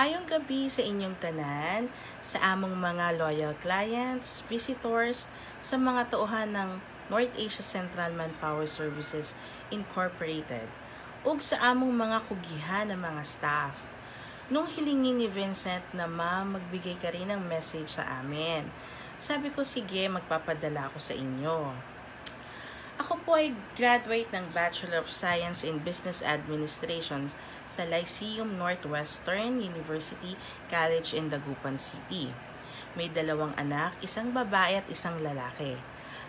Maayong gabi sa inyong tanan, sa among mga loyal clients, visitors, sa mga tauhan ng North Asia Central Manpower Services Incorporated, ug sa among mga kugihan ng mga staff. Nung hilingin ni Vincent na magbigay ka rin ng message sa amin, sabi ko sige, magpapadala ako sa inyo. Ako po ay graduate ng Bachelor of Science in Business Administration sa Lyceum Northwestern University College in Dagupan City. May 2 anak, isang babae at isang lalaki.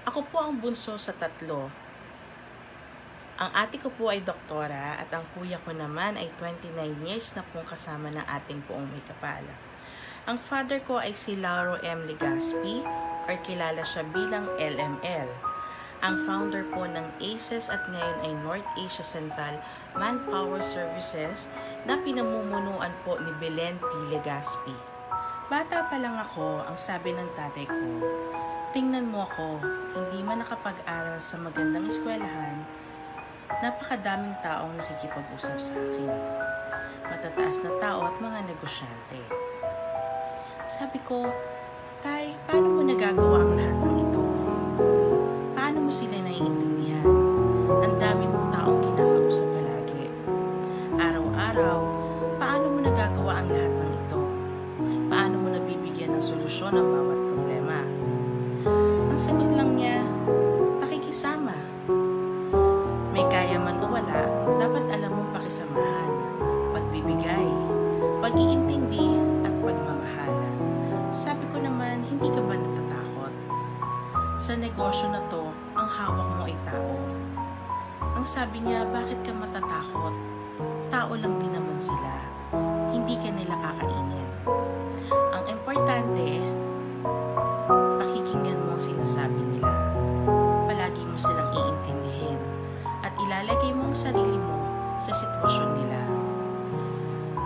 Ako po ang bunso sa 3. Ang ate ko po ay doktora at ang kuya ko naman ay 29 years na pong kasama ng ating poong may kapal. Ang father ko ay si Lauro M. Legaspi or kilala siya bilang LML. Ang founder po ng ACES at ngayon ay North Asia Central Manpower Services na pinamumunuan po ni Belen P. Legaspi. Bata pa lang ako, ang sabi ng tatay ko, tingnan mo ako, hindi man nakapag-aral sa magandang eskwelahan, napakadaming taong nakikipag-usap sa akin. Matataas na tao at mga negosyante. Sabi ko, Tay, paano mo nagagawa ang lahat ng ito? Paano mo sila naiintindihan? Ang dami mong taong kinakausap palagi. Araw-araw, paano mo nagagawa ang lahat ng ito? Paano mo nabibigyan ng solusyon ang bawat problema? Ang sagot lang niya, pakikisama. May kaya man o wala, dapat alam mong pakisamahan, pagbibigay, pag-iintindi at pagmamahal. Sabi ko naman, hindi ka ba natatakot? Sa negosyo na to, ang hawak mo ay tao. Ang sabi niya, bakit ka matatakot? Tao lang din naman sila. Hindi ka nila kakainin. Ang importante, pakikinggan mo ang sinasabi nila. Palagi mo silang iintindihin at ilalagay mo ang sarili mo sa sitwasyon nila.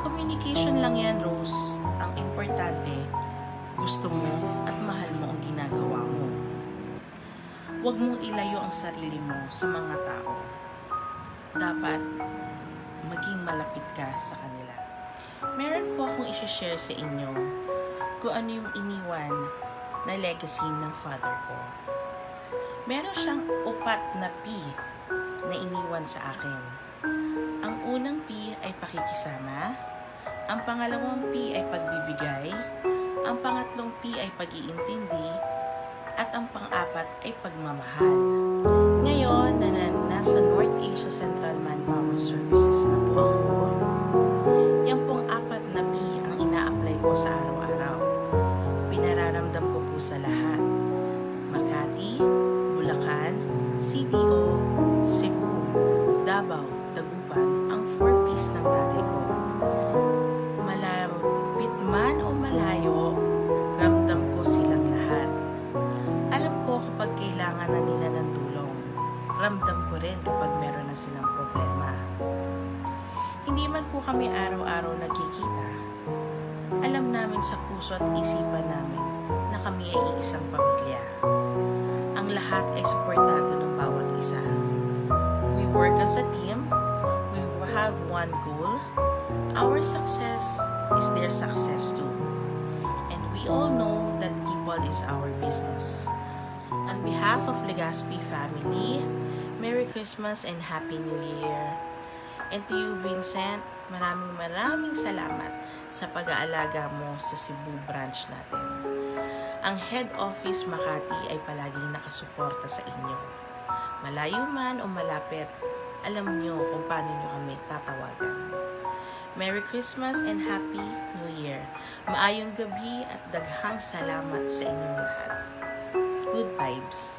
Communication lang yan, Rose. Ang importante, gusto mo at mahal mo ang ginagawa mo. Huwag mong ilayo ang sarili mo sa mga tao. Dapat maging malapit ka sa kanila. Meron po akong isi-share sa inyo kung ano yung iniwan na legacy ng father ko. Meron siyang 4 na P na iniwan sa akin. Ang unang P ay pakikisama, ang pangalawang P ay pagbibigay, ang pangatlong P ay pag-iintindi, at ang pang-4 ay pagmamahal. Ngayon, nasa North Asia Central Manpower Services na po ako. Yang pong 4 na P ang ina-apply ko sa araw-araw. Pinararamdam ko po sa lahat. Makati, Bulacan, CDO, Cebu, Davao, Dagupan, ang 4 P's ng tatay ko. Malapit man o malayo, ramdam ko silang lahat. Alam ko kapag kailangan na nila ng tulong. Ramdam ko rin kapag meron na silang problema. Hindi man po kami araw-araw nagkikita. Alam namin sa puso at isipan namin na kami ay iisang pamilya. Ang lahat ay suportado ng bawat isa. We work as a team. We have one goal. Our success is their success too. And we all know that people is our business. On behalf of Legaspi family, Merry Christmas and Happy New Year. And to you, Vincent, maraming salamat sa pag-aalaga mo sa Cebu branch natin. Ang head office Makati ay palaging nakasuporta sa inyo. Malayo man o malapit, alam nyo kung paano nyo kami tatawagan. Merry Christmas and Happy New Year. Maayong gabi at daghang salamat sa inyong lahat. Good vibes.